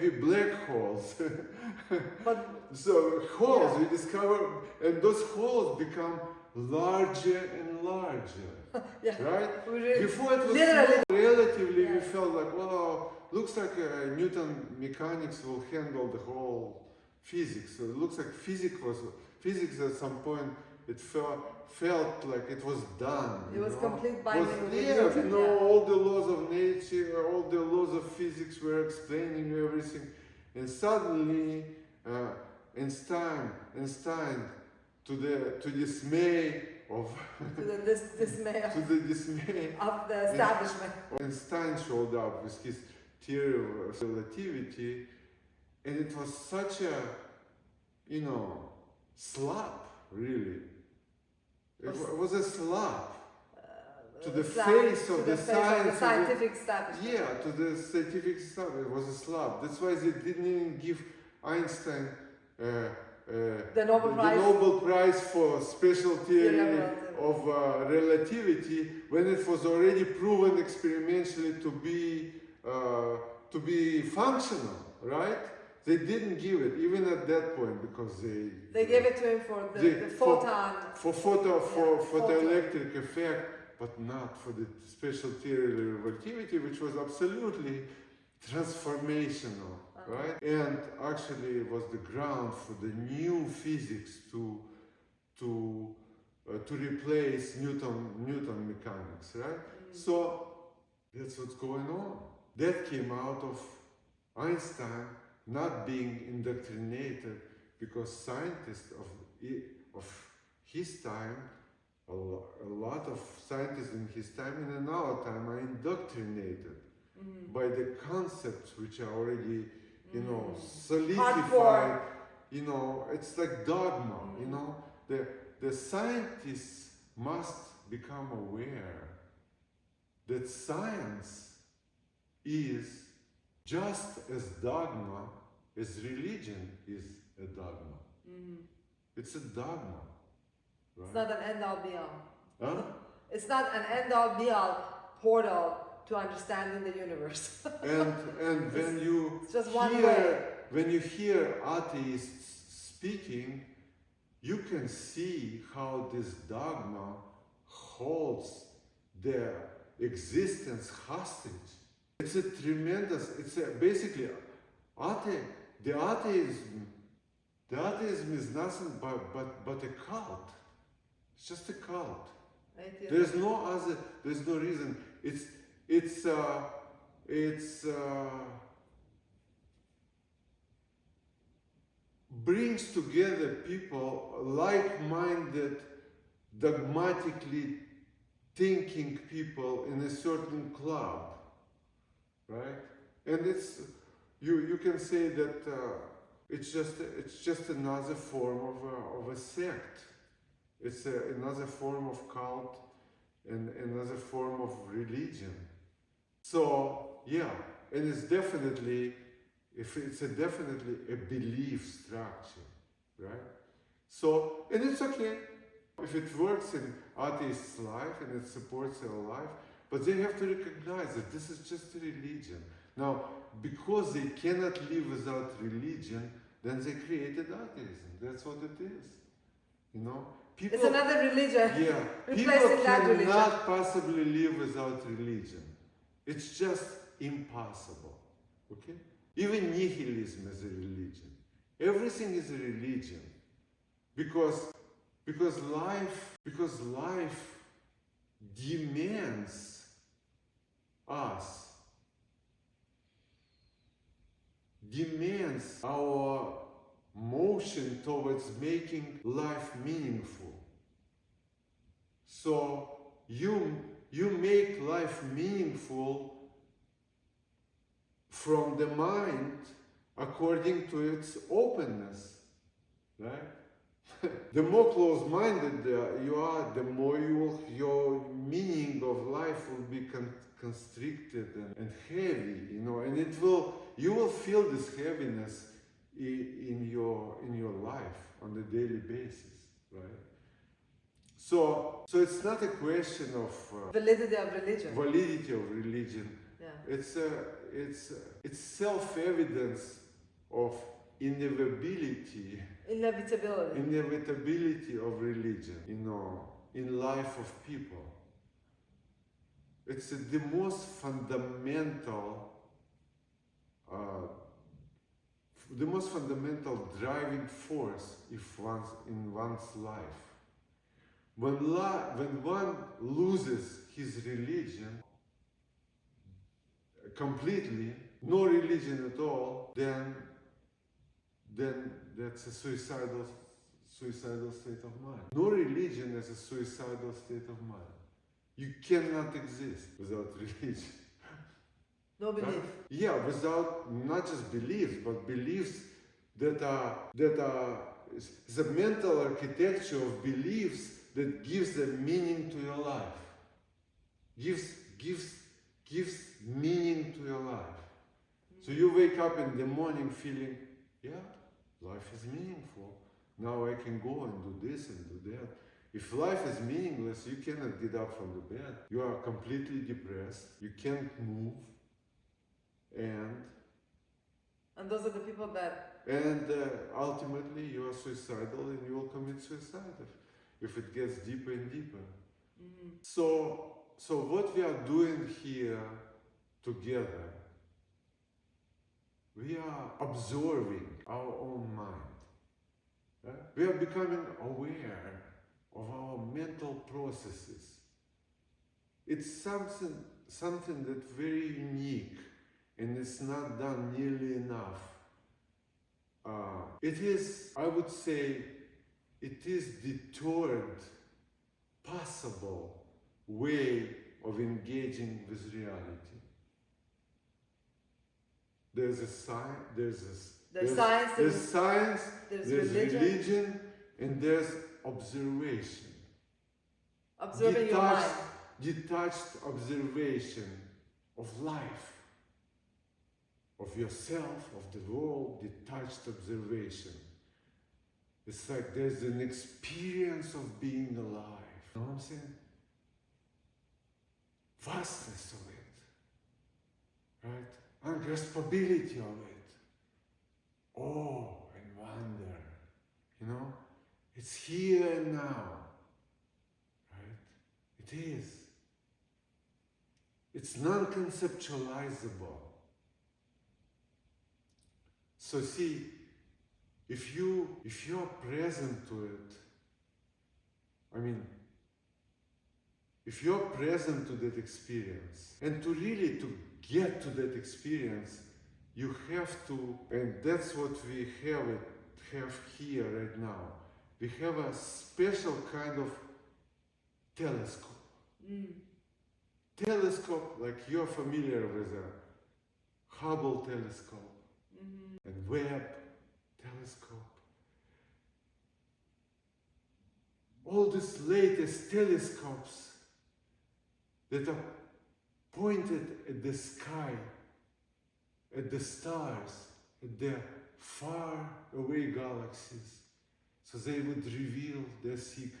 maybe black holes. But So holes yeah. we discover, and those holes become larger and larger. yeah. Right? We really, Before it was literally. small, relatively we Yeah. felt like, wow, looks like Newton mechanics will handle the whole physics. So it looks like physics at some point it felt like it was done. It was complete by Newton. Yeah, you know, Yeah. all the laws of nature, all the laws of physics were explaining everything, and suddenly Einstein, to dismay of To the dismay to the dismay of the establishment. Einstein showed up with his theory of relativity, and it was such a, you know, slap, really. It was a slap to the face of the science, scientific establishment. yeah, to the scientific stuff. It was a slap. That's why they didn't even give Einstein The Nobel Prize. for special theory of relativity, when it was already proven experimentally to be functional, right? They didn't give it even at that point because They gave it to him for the photon. For photoelectric effect, but not for the special theory of relativity, which was absolutely transformational, right? And actually it was the ground for the new physics to replace Newton mechanics, right? So that's what's going on. That came out of Einstein not being indoctrinated, because scientists of his time, a lot of scientists in his time and in our time are indoctrinated by the concepts which are already, you know, solidified. Hardcore. You know, it's like dogma. You know, the scientists must become aware that science is just as dogma as religion is a dogma. It's a dogma. Right? It's not an end-all be-all. Huh? It's not an end-all be-all portal to understanding the universe. And when you it's just one way. when you hear atheists speaking, you can see how this dogma holds their existence hostage. It's a tremendous, basically, the atheism is nothing but a cult. It's just a cult. There's no reason. It's brings together people, like-minded, dogmatically thinking people in a certain club. Right, and it's you can say that it's just another form of a sect. It's another form of cult and another form of religion. So yeah, and it's definitely definitely a belief structure, right? So, and it's okay if it works in atheist's life and it supports their life. But they have to recognize that this is just a religion. Now, because they cannot live without religion, then they created atheism. That's what it is. You know? People, it's another religion. Yeah. Replacing that religion. People cannot possibly live without religion. It's just impossible. Okay? Even nihilism is a religion. Everything is a religion. Because life demands our motion towards making life meaningful. So you make life meaningful from the mind according to its openness, right? The more closed-minded you are, the more your meaning of life will be constricted and heavy, you know, and you will feel this heaviness in your life on a daily basis, right? So it's not a question of validity of religion. Validity of religion. Yeah. it's self-evidence of inevitability of religion, in life of people. It's the most fundamental driving force in one's life. When one loses his religion completely, no religion at all, then that's a suicidal state of mind. No religion is a suicidal state of mind. You cannot exist without religion. No belief. Yeah, without not just beliefs, but beliefs that are the mental architecture of beliefs that gives a meaning to your life. Gives meaning to your life. So you wake up in the morning feeling, yeah, life is meaningful. Now I can go and do this and do that. If life is meaningless, you cannot get up from the bed. You are completely depressed. You can't move. And those are the people that... And ultimately you are suicidal and you will commit suicide if it gets deeper and deeper. Mm-hmm. So what we are doing here together, we are absorbing our own mind. Right? We are becoming aware of our mental processes. It's something that's very unique, and it's not done nearly enough. It is, I would say, it is the third possible way of engaging with reality. There's science, there's religion, and there's observation. Observing your mind. Detached observation of life, of yourself, of the world, detached observation. It's like there's an experience of being alive. You know what I'm saying? Vastness of it, right? Ungraspability of it. Awe and wonder, you know? It's here and now, right? It is. It's non-conceptualizable. So see, if you're present to it, if you're present to that experience, and to get to that experience, you have to, and that's what we have here right now. We have a special kind of telescope. Telescope, like you're familiar with a Hubble telescope and Webb telescope. All these latest telescopes that are pointed at the sky, at the stars, at the far away galaxies, so they would reveal their secrets.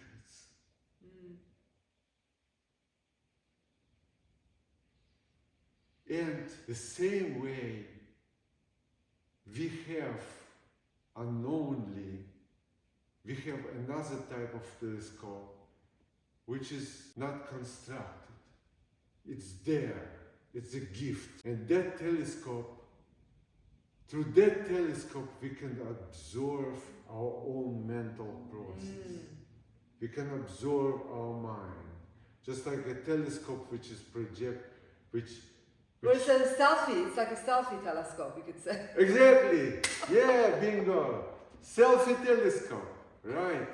And the same way, we have unknowingly, we have another type of telescope which is not constructed. It's there. It's a gift. And that telescope, through that telescope, we can observe our own mental process. We can absorb our mind. Just like a telescope which is Well, it's a selfie. It's like a selfie telescope, you could say. Exactly. Yeah, bingo. Selfie telescope. Right.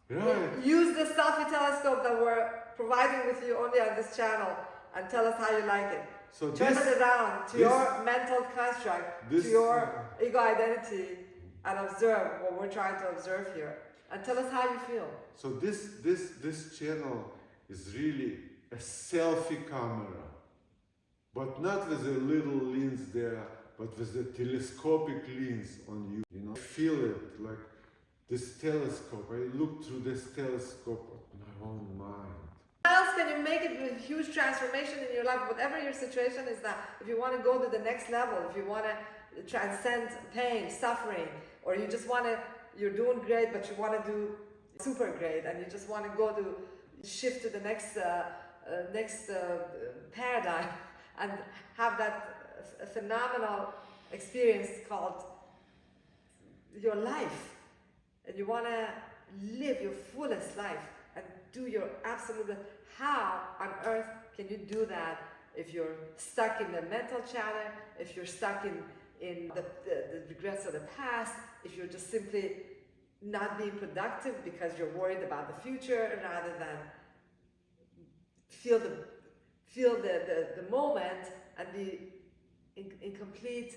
Right. Use the selfie telescope that we're providing with you only on this channel and tell us how you like it. So turn it around to your mental construct, to your ego identity, and observe what we're trying to observe here. And tell us how you feel. So this channel is really a selfie camera. But not with a little lens there, but with a telescopic lens on you. You know, I feel it like this telescope. I look through this telescope at my own mind. What else can you to make it a huge transformation in your life, whatever your situation is, that if you want to go to the next level, if you want to transcend pain, suffering, or you just want to, you're doing great, but you want to do super great, and you just want to go to shift to the next paradigm and have that phenomenal experience called your life, and you want to live your fullest life and do your absolute best. How on earth can you do that if you're stuck in the mental chatter, if you're stuck in the regrets of the past, if you're just simply not being productive because you're worried about the future rather than feel the moment and be in complete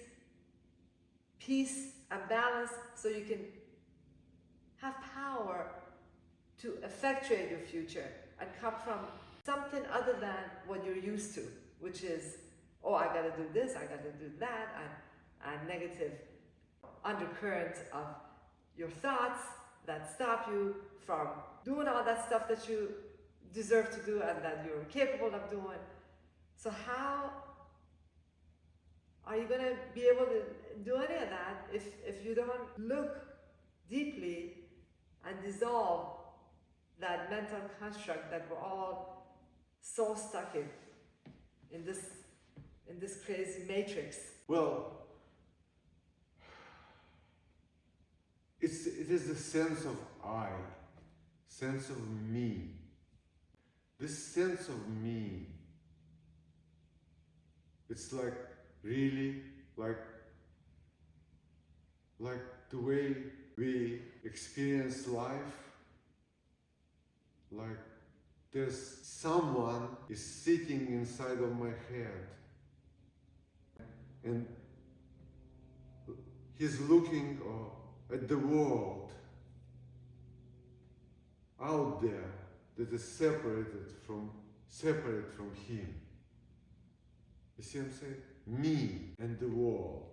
peace and balance, so you can have power to effectuate your future and come from something other than what you're used to, which is, oh, I gotta do this, I gotta do that, and negative undercurrent of your thoughts that stop you from doing all that stuff that you deserve to do and that you're capable of doing. So how are you going to be able to do any of that if you don't look deeply and dissolve that mental construct that we're all so stuck in this crazy matrix? Well, it is the sense of I, sense of me. This sense of me, it's like really like the way we experience life. Like there's someone is sitting inside of my head and he's looking at the world out there that is separate from him. You see what I'm saying? Me and the world.